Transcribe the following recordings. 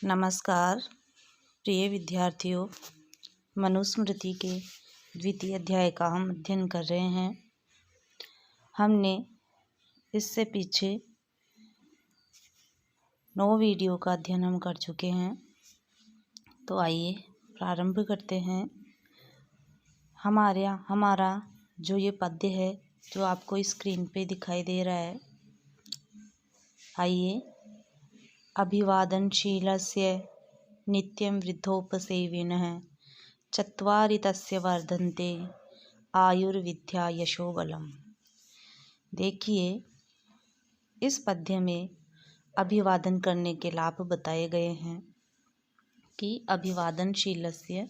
नमस्कार प्रिय विद्यार्थियों, मनुस्मृति के द्वितीय अध्याय का हम अध्ययन कर रहे हैं। हमने इससे पीछे 9 वीडियो का अध्ययन हम कर चुके हैं। तो आइए प्रारंभ करते हैं। हमारा जो ये पद्य है जो आपको स्क्रीन पे दिखाई दे रहा है। आइए, अभिवादनशीलस्य नित्यं वृद्धोपसेविनः चत्वारि तस्य वर्धन्ते आयुर्विद्या यशो बलम्। देखिए, इस पद्य में अभिवादन करने के लाभ बताए गए हैं कि अभिवादनशीलस्य,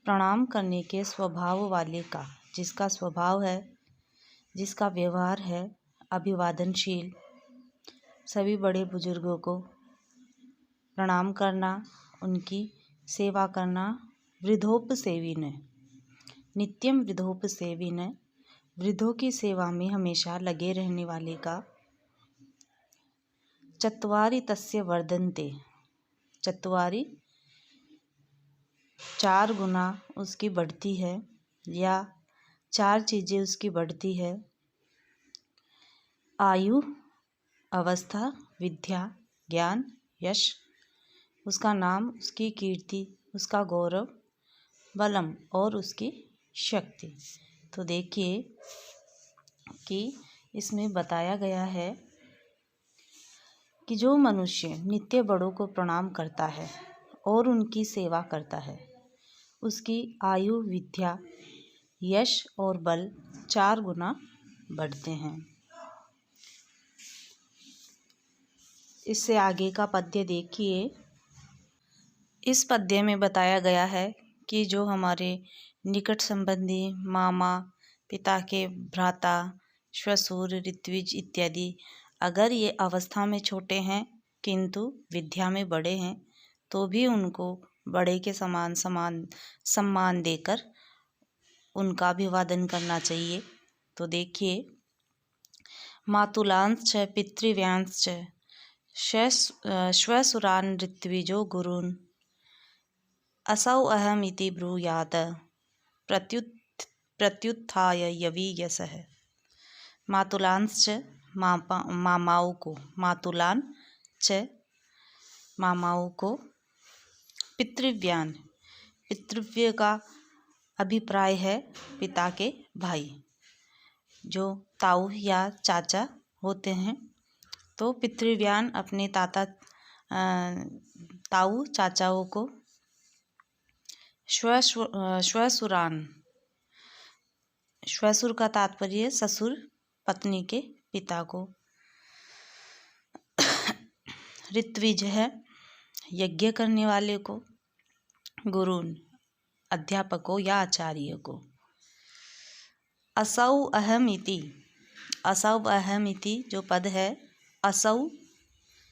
प्रणाम करने के स्वभाव वाले का, जिसका स्वभाव है, जिसका व्यवहार है अभिवादनशील, सभी बड़े बुजुर्गों को प्रणाम करना, उनकी सेवा करना। वृद्धोपसेविन, नित्यम वृद्धोपसेविन, वृद्धों की सेवा में हमेशा लगे रहने वाले का। चत्वारि तस्य वर्धन्ते, चत्वारि 4 गुना उसकी बढ़ती है या 4 चीज़ें उसकी बढ़ती है। आयु, अवस्था, विद्या, ज्ञान, यश, उसका नाम, उसकी कीर्ति, उसका गौरव, बलम और उसकी शक्ति। तो देखिए कि इसमें बताया गया है कि जो मनुष्य नित्य बड़ों को प्रणाम करता है और उनकी सेवा करता है, उसकी आयु, विद्या, यश और बल 4 गुना बढ़ते हैं। इससे आगे का पद्य देखिए। इस पद्य में बताया गया है कि जो हमारे निकट संबंधी, मामा, पिता के भ्राता, श्वशुर, ऋत्विज इत्यादि, अगर ये अवस्था में छोटे हैं किंतु विद्या में बड़े हैं, तो भी उनको बड़े के समान सम्मान देकर उनका अभिवादन करना चाहिए। तो देखिए, मातुलांश्च पितृव्यांश्च श्वशुरान् ऋत्विजो गुरून् असौ अहमिति ब्रूयात् प्रत्युत्थाय यवीयसः। मातुलांश्च, मामाओं को, मातुलान च मामाओं को, पितृव्यान, पितृव्य का अभिप्राय है पिता के भाई, जो ताऊ या चाचा होते हैं। तो पितृव्यान अपने ताऊ चाचाओं को, श्वशुरान, श्वशुर का तात्पर्य ससुर पत्नी के पिता को, ऋत्विज है यज्ञ करने वाले को, गुरुन अध्यापकों या आचार्य को। असौ अहम इति, असौ अहम इति जो पद है, असौ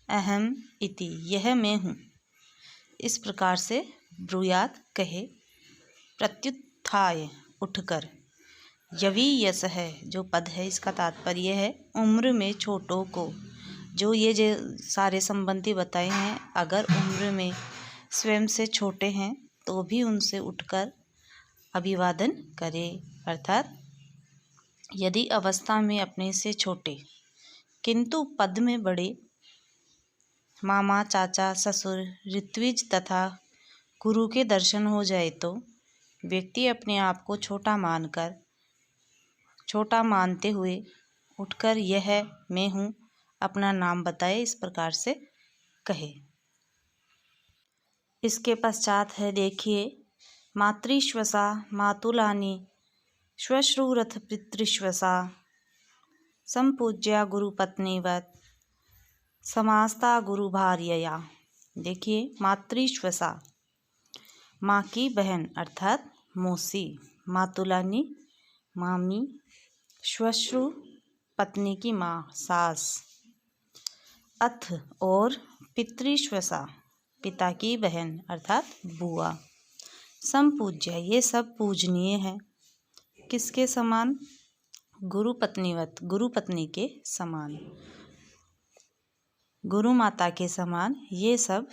अहम इति, यह मैं हूँ, इस प्रकार से ब्रूयात कहे, प्रत्युत्थाय उठकर, यवी यस है जो पद है, इसका तात्पर्य है उम्र में छोटों को। जो ये सारे संबंधी बताए हैं, अगर उम्र में स्वयं से छोटे हैं तो भी उनसे उठकर अभिवादन करे। अर्थात यदि अवस्था में अपने से छोटे किंतु पद में बड़े मामा, चाचा, ससुर, ऋत्विज तथा गुरु के दर्शन हो जाए तो व्यक्ति अपने आप को छोटा मानते हुए उठकर यह मैं हूँ, अपना नाम बताए, इस प्रकार से कहे। इसके पश्चात है, देखिए, मातृश्वसा मातुलानि श्वश्रुरथ पितृश्वसा संपूज्या गुरुपत्नीवत समास्ता गुरु भार्यया। देखिए, मातृश्वसा, माँ की बहन अर्थात मौसी, मातुलानी मामी, श्वश्रु पत्नी की माँ, सास, अथ और पितृश्वसा पिता की बहन अर्थात बुआ, संपूज्य ये सब पूजनीय है। किसके समान? गुरु पत्नीवत, गुरु पत्नी के समान, गुरु माता के समान ये सब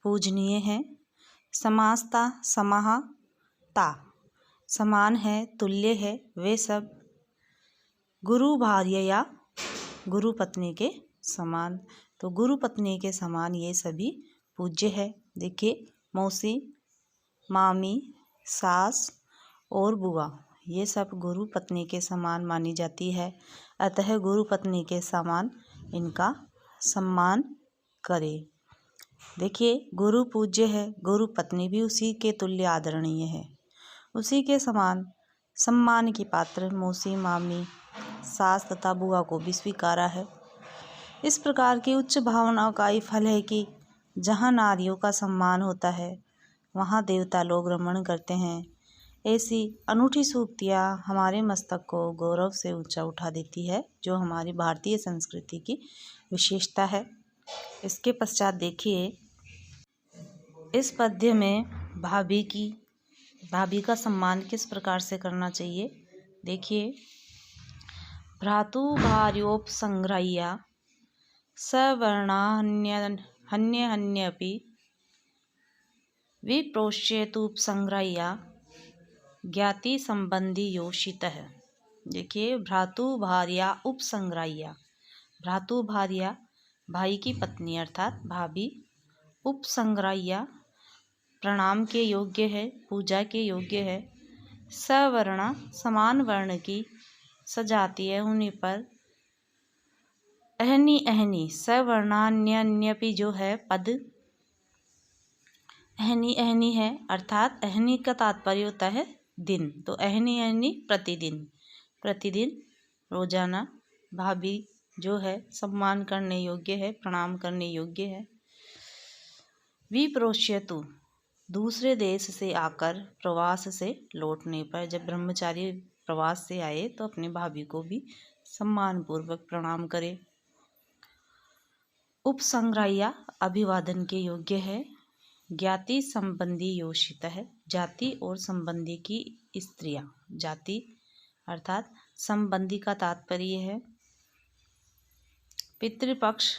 पूजनीय है। समास्ता समाह ता समान है, तुल्य है, वे सब। गुरु भार्य या गुरु पत्नी के समान, तो गुरु पत्नी के समान ये सभी पूज्य है। देखिए मौसी, मामी, सास और बुआ ये सब गुरु पत्नी के समान मानी जाती है। अतः गुरु पत्नी के समान इनका सम्मान करें। देखिए गुरु पूज्य है, गुरु पत्नी भी उसी के तुल्य आदरणीय है। उसी के समान सम्मान की पात्र मौसी, मामी, सास तथा बुआ को भी स्वीकारा है। इस प्रकार की उच्च भावनाओं का ही फल है कि जहाँ नारियों का सम्मान होता है वहाँ देवता लोग रमण करते हैं। ऐसी अनूठी सूक्तियाँ हमारे मस्तक को गौरव से ऊंचा उठा देती है, जो हमारी भारतीय संस्कृति की विशेषता है। इसके पश्चात देखिए इस पद्य में भाभी का सम्मान किस प्रकार से करना चाहिए। देखिए भ्रातु भार्योपसंग्रह्य सवर्णान्यपि विप्रोष्येतुपसंग्रह्य ज्ञाति संबंधी योषितः। देखिए भ्रातु भार्या उपसंग्रह्य, भ्रातु भार्या भाई की पत्नी अर्थात भाभी, उपसंग्रह्य प्रणाम के योग्य है, पूजा के योग्य है। सवर्ण समान वर्ण की, सजातीय होने पर अहनी अहनी, सवर्णान्यपि जो है पद अहनी अहनी है, अर्थात अहनी का तात्पर्य होता है दिन, तो अहनी अहनी प्रतिदिन, प्रतिदिन रोजाना भाभी जो है सम्मान करने योग्य है, प्रणाम करने योग्य है। विप्रोष्यतु दूसरे देश से आकर प्रवास से लौटने पर, जब ब्रह्मचारी प्रवास से आए तो अपने भाभी को भी सम्मान पूर्वक प्रणाम करे। उपसंग्रह्य अभिवादन के योग्य है। ज्ञाति संबंधी योषित है, जाति और संबंधी की स्त्रियां, जाति अर्थात संबंधी का तात्पर्य है पितृपक्ष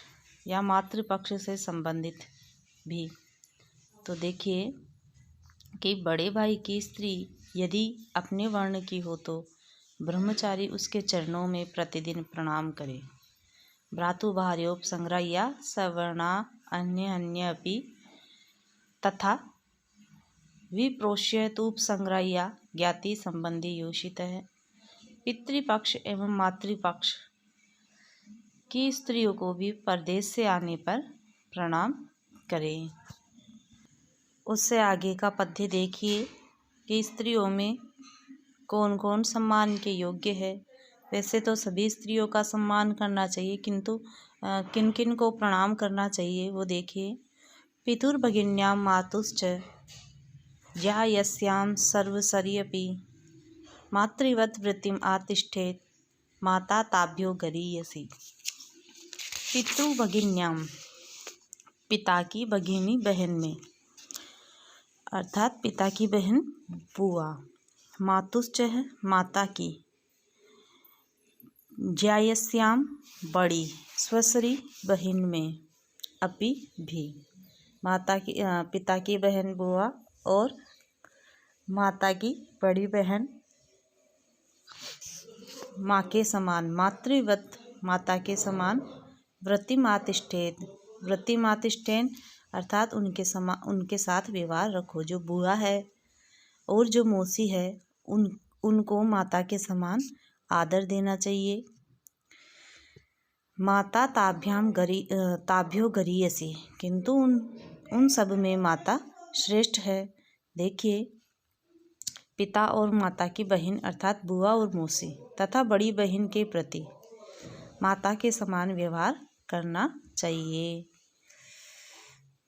या मातृपक्ष से संबंधित भी। तो देखिए कि बड़े भाई की स्त्री यदि अपने वर्ण की हो तो ब्रह्मचारी उसके चरणों में प्रतिदिन प्रणाम करे। भ्रातु भार्योपसंग्रह्य सवर्णा अन्यपि तथा विप्रोष्यतुपसंग्रह्य ज्ञाति संबंधी योषित है। पितृपक्ष एवं मातृपक्ष की स्त्रियों को भी परदेश से आने पर प्रणाम करें। उससे आगे का पद्य देखिए कि स्त्रियों में कौन कौन सम्मान के योग्य है। वैसे तो सभी स्त्रियों का सम्मान करना चाहिए, किंतु किन किन को प्रणाम करना चाहिए वो देखिए। पितुर्भगिन्यां मातुश्च या यस्यां सर्वसर्यपि मातृवत् वृत्तिम् आतिष्ठेत् माता ताभ्यो गरीयसी। पितृभगिन्यां पिता की भगिनी बहन में, अर्थात पिता की बहन बुआ। मातुश्च है माता की, ज्यायस्याम बड़ी स्वसरी बहन में, अपि भी माता की पिता की बहन बुआ और माता की बड़ी बहन माँ के समान, मातृवत माता के समान। व्रतिमातिष्ठेन, व्रतिमातिष्ठेन अर्थात उनके साथ व्यवहार रखो। जो बुआ है और जो मौसी है उनको माता के समान आदर देना चाहिए। माता ताभ्यो गरीयसी, किंतु उन सब में माता श्रेष्ठ है। देखिए पिता और माता की बहन अर्थात बुआ और मौसी तथा बड़ी बहन के प्रति माता के समान व्यवहार करना चाहिए,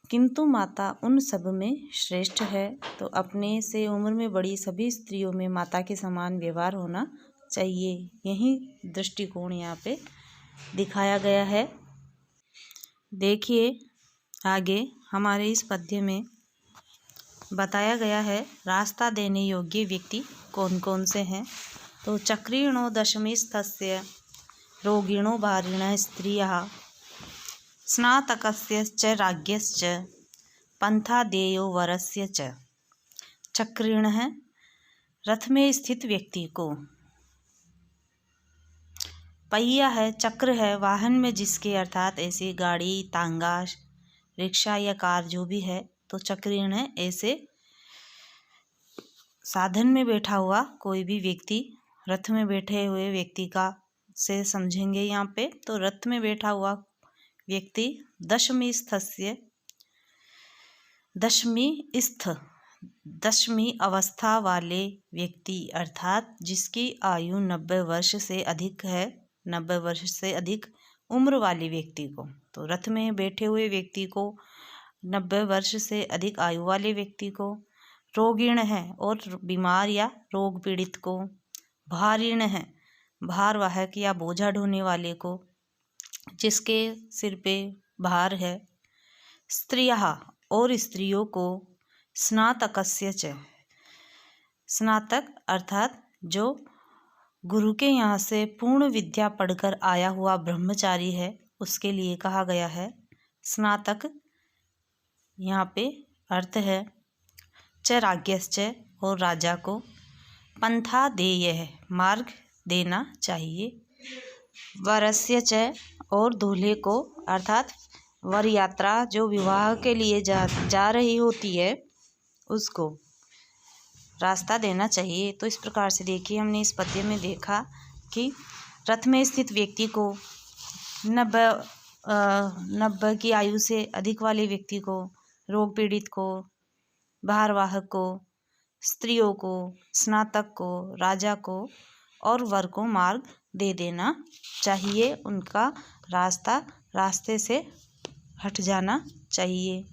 किंतु माता उन सब में श्रेष्ठ है। तो अपने से उम्र में बड़ी सभी स्त्रियों में माता के समान व्यवहार होना चाहिए। यही दृष्टिकोण यहाँ पे दिखाया गया है। देखिए आगे हमारे इस पद्य में बताया गया है रास्ता देने योग्य व्यक्ति कौन कौन से हैं। तो चक्रीणो दशमीस्थस्य रोगिणो भारिणः स्त्रियः स्नातकस्य च राज्ञश्च पंथा देयो वरस्य च। चक्रेण है रथ में स्थित व्यक्ति को। पहिया है, चक्र है, वाहन में जिसके, अर्थात ऐसे गाड़ी, तांगा, रिक्शा या कार जो भी है, तो चक्रेण है ऐसे साधन में बैठा हुआ कोई भी व्यक्ति। रथ में बैठे हुए व्यक्ति का से समझेंगे यहाँ पे। तो रथ में बैठा हुआ व्यक्ति दशमी स्थस्य, दशमी अवस्था वाले व्यक्ति, अर्थात जिसकी आयु 90 वर्ष से अधिक है, 90 वर्ष से अधिक उम्र वाले व्यक्ति को। तो रथ में बैठे हुए व्यक्ति को, 90 वर्ष से अधिक आयु वाले व्यक्ति को। रोगिण है और बीमार या रोग पीड़ित को। भारीण है, भार वाहक या बोझा ढोने वाले को, जिसके सिर पे भार है। स्त्रियः और स्त्रियों को। स्नातकस्य च, स्नातक अर्थात जो गुरु के यहाँ से पूर्ण विद्या पढ़कर आया हुआ ब्रह्मचारी है, उसके लिए कहा गया है स्नातक। यहाँ पे अर्थ है च राज्ञश्च, और राजा को। पंथा देयः, मार्ग देना चाहिए। वरस्य च, और दूल्हे को, अर्थात वर यात्रा जो विवाह के लिए जा रही होती है उसको रास्ता देना चाहिए। तो इस प्रकार से देखिए, हमने इस पद्य में देखा कि रथ में स्थित व्यक्ति को, 90 की आयु से अधिक वाले व्यक्ति को, रोग पीड़ित को, भारवाहक को, स्त्रियों को, स्नातक को, राजा को और वर को मार्ग दे देना चाहिए। उनका रास्ते से हट जाना चाहिए।